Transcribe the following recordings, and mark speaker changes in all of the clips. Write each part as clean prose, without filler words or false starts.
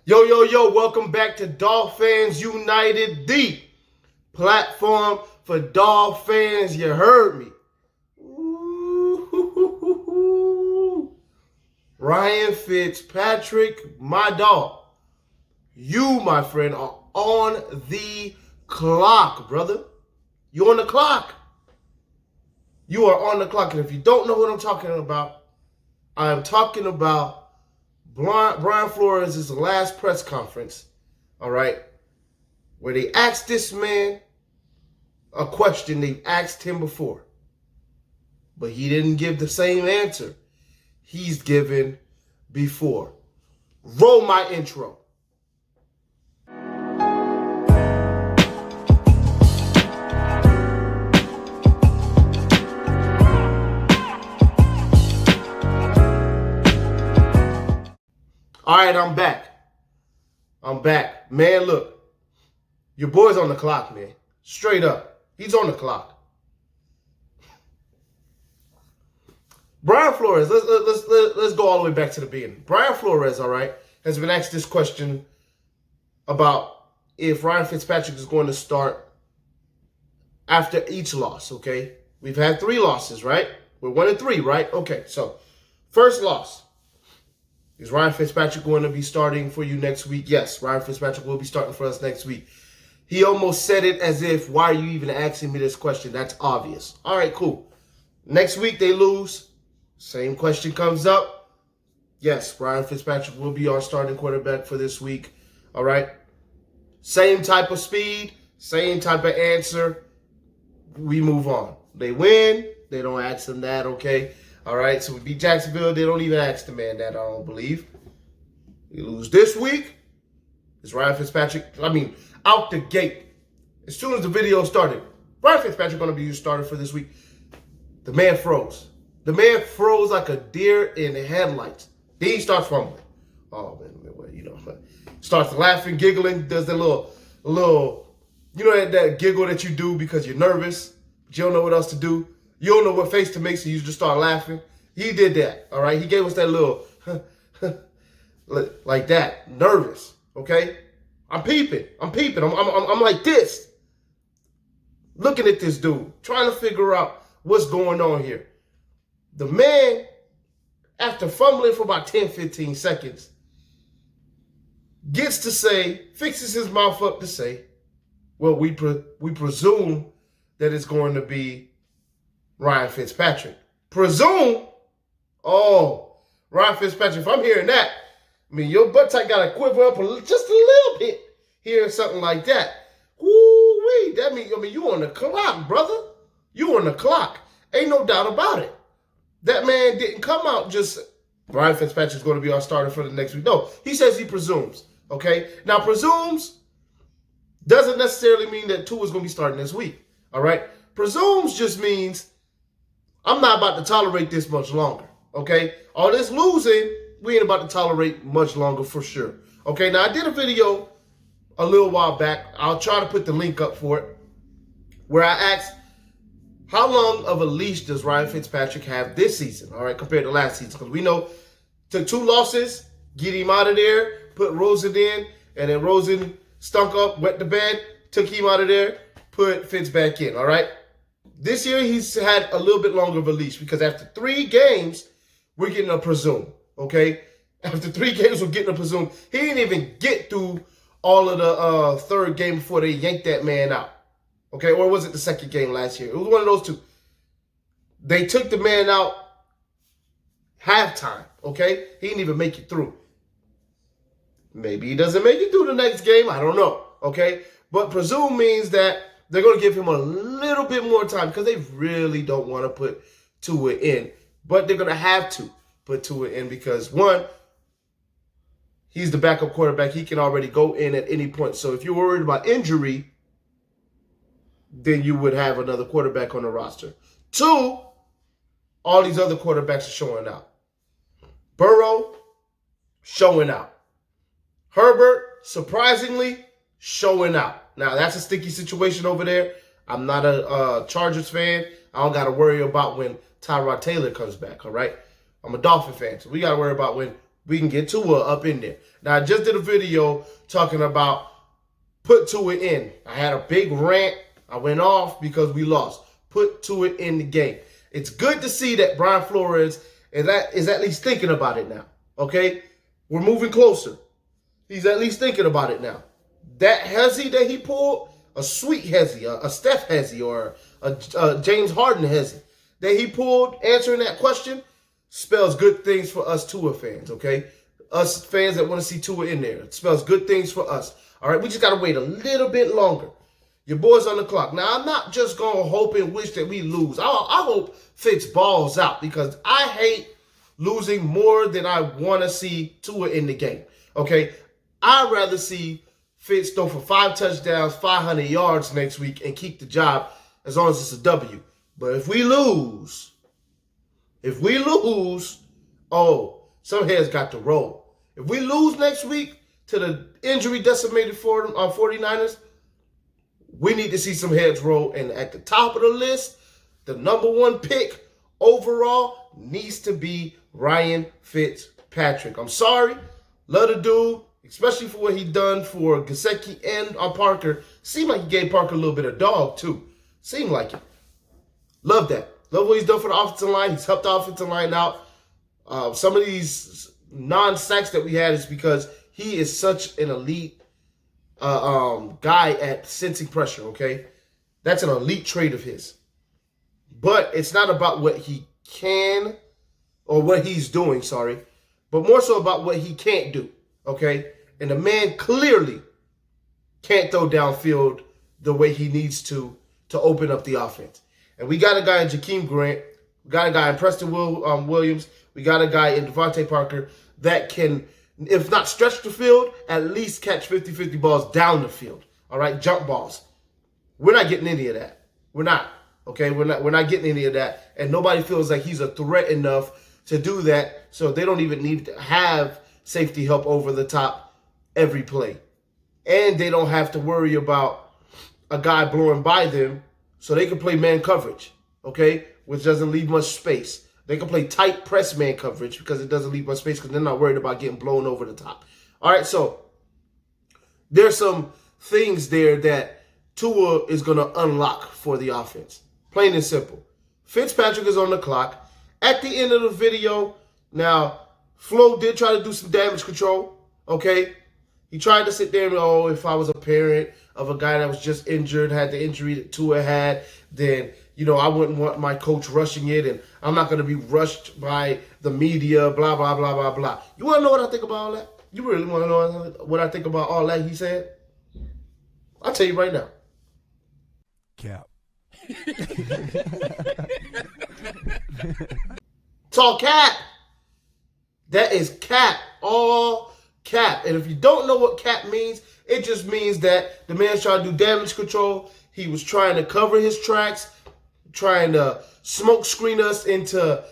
Speaker 1: Yo, welcome back to Dolphins United, the platform for Dolphins. You heard me. Ooh. Ryan Fitzpatrick, my dog. You, my friend, are on the clock, brother. You're on the clock. You are on the clock. And if you don't know what I'm talking about, I am talking about Brian Flores' last press conference, all right, where they asked this man a question they've asked him before, but he didn't give the same answer he's given before. Roll my intro. All right, I'm back. Man, look, your boy's on the clock, man. Straight up. He's on the clock. Brian Flores, let's go all the way back to the beginning. Brian Flores, all right, has been asked this question about if Ryan Fitzpatrick is going to start after each loss, okay? We've had 3 losses, right? We're 1-3, right? Okay, so first loss. Is Ryan Fitzpatrick going to be starting for you next week? Yes, Ryan Fitzpatrick will be starting for us next week. He almost said it as if, why are you even asking me this question? That's obvious. All right, cool. Next week they lose. Same question comes up. Yes, Ryan Fitzpatrick will be our starting quarterback for this week. All right. Same type of speed, same type of answer. We move on. They win. They don't ask them that, okay? All right, so we beat Jacksonville. They don't even ask the man that, I don't believe. We lose this week. Is Ryan Fitzpatrick, out the gate. As soon as the video started, Ryan Fitzpatrick going to be your starter for this week. The man froze. The man froze like a deer in the headlights. Then he starts fumbling. Oh, man, starts laughing, giggling, does the little, that giggle that you do because you're nervous, but you don't know what else to do. You don't know what face to make, so you just start laughing. He did that, all right? He gave us that little, like that, nervous, okay? I'm peeping. I'm like this, looking at this dude, trying to figure out what's going on here. The man, after fumbling for about 10, 15 seconds, gets to say, fixes his mouth up to say, well, we presume that it's going to be Ryan Fitzpatrick. Presume? Oh, Ryan Fitzpatrick, if I'm hearing that, your butt tight got to quiver up just a little bit, hearing something like that. Woo-wee, that means, you on the clock, brother. You on the clock. Ain't no doubt about it. That man didn't come out just, Ryan Fitzpatrick's going to be our starter for the next week. No, he says he presumes, okay? Now, presumes doesn't necessarily mean that Tua is going to be starting this week, all right? Presumes just means I'm not about to tolerate this much longer, okay? All this losing, we ain't about to tolerate much longer for sure. Okay, now I did a video a little while back. I'll try to put the link up for it, where I asked, how long of a leash does Ryan Fitzpatrick have this season, all right, compared to last season? Because we know, took 2 losses, get him out of there, put Rosen in, and then Rosen stunk up, wet the bed, took him out of there, put Fitz back in, all right? This year, he's had a little bit longer of a leash because after 3 games, we're getting a presume, okay? After 3 games, we're getting a presume. He didn't even get through all of the 3rd game before they yanked that man out, okay? Or was it the 2nd game last year? It was one of those 2. They took the man out halftime, okay? He didn't even make it through. Maybe he doesn't make it through the next game. I don't know, okay? But presume means that they're going to give him a little bit more time because they really don't want to put Tua in. But they're going to have to put Tua in because, one, he's the backup quarterback. He can already go in at any point. So if you're worried about injury, then you would have another quarterback on the roster. 2, all these other quarterbacks are showing out. Burrow, showing out. Herbert, surprisingly, showing out. Now, that's a sticky situation over there. I'm not a Chargers fan. I don't got to worry about when Tyrod Taylor comes back, all right? I'm a Dolphin fan, so we got to worry about when we can get Tua up in there. Now, I just did a video talking about put Tua in. I had a big rant. I went off because we lost. Put Tua in the game. It's good to see that Brian Flores is at least thinking about it now. Okay? We're moving closer. He's at least thinking about it now. That hezzy that he pulled, a sweet hezzy, a Steph hezzy, or a James Harden hezzy that he pulled answering that question spells good things for us Tua fans, okay? Us fans that want to see Tua in there. It spells good things for us. All right, we just got to wait a little bit longer. Your boy's on the clock. Now, I'm not just going to hope and wish that we lose. I hope Fitz balls out because I hate losing more than I want to see Tua in the game, okay? I'd rather see Fitz throw for 5 touchdowns, 500 yards next week and keep the job as long as it's a W. But if we lose, oh, some heads got to roll. If we lose next week to the injury-decimated 49ers, we need to see some heads roll. And at the top of the list, the #1 pick overall needs to be Ryan Fitzpatrick. I'm sorry. Love the dude, especially for what he done for Gesicki and Parker. Seemed like he gave Parker a little bit of dog, too. Seemed like it. Love that. Love what he's done for the offensive line. He's helped the offensive line out. Some of these non-sacks that we had is because he is such an elite guy at sensing pressure, okay? That's an elite trait of his. But it's not about what he can or what he's doing, but more so about what he can't do, okay? And the man clearly can't throw downfield the way he needs to open up the offense. And we got a guy in Jakeem Grant. We got a guy in Preston Williams. We got a guy in Devontae Parker that can, if not stretch the field, at least catch 50-50 balls down the field. All right, jump balls. We're not getting any of that. We're not. Okay, we're not getting any of that. And nobody feels like he's a threat enough to do that, so they don't even need to have safety help over the top every play. And they don't have to worry about a guy blowing by them, so they can play man coverage, okay, which doesn't leave much space. They can play tight press man coverage because it doesn't leave much space because they're not worried about getting blown over the top. All right, so there's some things there that Tua is going to unlock for the offense. Plain and simple. Fitzpatrick is on the clock. At the end of the video, now, Flo did try to do some damage control, okay? He tried to sit there and, oh, if I was a parent of a guy that was just injured, had the injury that Tua had, then, you know, I wouldn't want my coach rushing it, and I'm not going to be rushed by the media, blah, blah, blah, blah, blah. You want to know what I think about all that? You really want to know what I think about all that he said? I'll tell you right now.
Speaker 2: Cap.
Speaker 1: It's all cap. That is cap. All cap. And if you don't know what cap means, it just means that the man's trying to do damage control. He was trying to cover his tracks, trying to smoke screen us into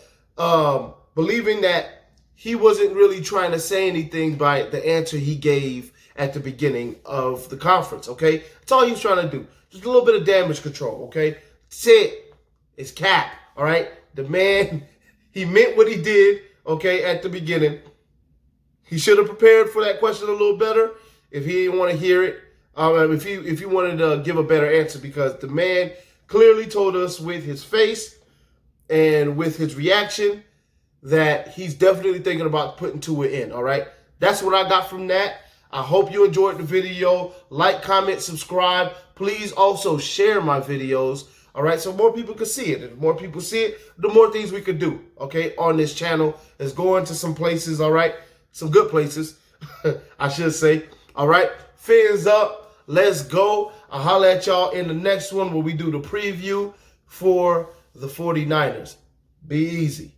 Speaker 1: believing that he wasn't really trying to say anything by the answer he gave at the beginning of the conference, okay? That's all he was trying to do. Just a little bit of damage control, okay? That's it. It's cap, all right? The man, he meant what he did, okay, at the beginning. He should have prepared for that question a little better if he didn't want to hear it. If he wanted to give a better answer, because the man clearly told us with his face and with his reaction that he's definitely thinking about putting Tua in, all right? That's what I got from that. I hope you enjoyed the video. Like, comment, subscribe. Please also share my videos, all right, so more people can see it. And the more people see it, the more things we could do, okay, on this channel. Let's go into some places, all right, some good places, I should say, all right. Fins up. Let's go. I'll holler at y'all in the next one where we do the preview for the 49ers. Be easy.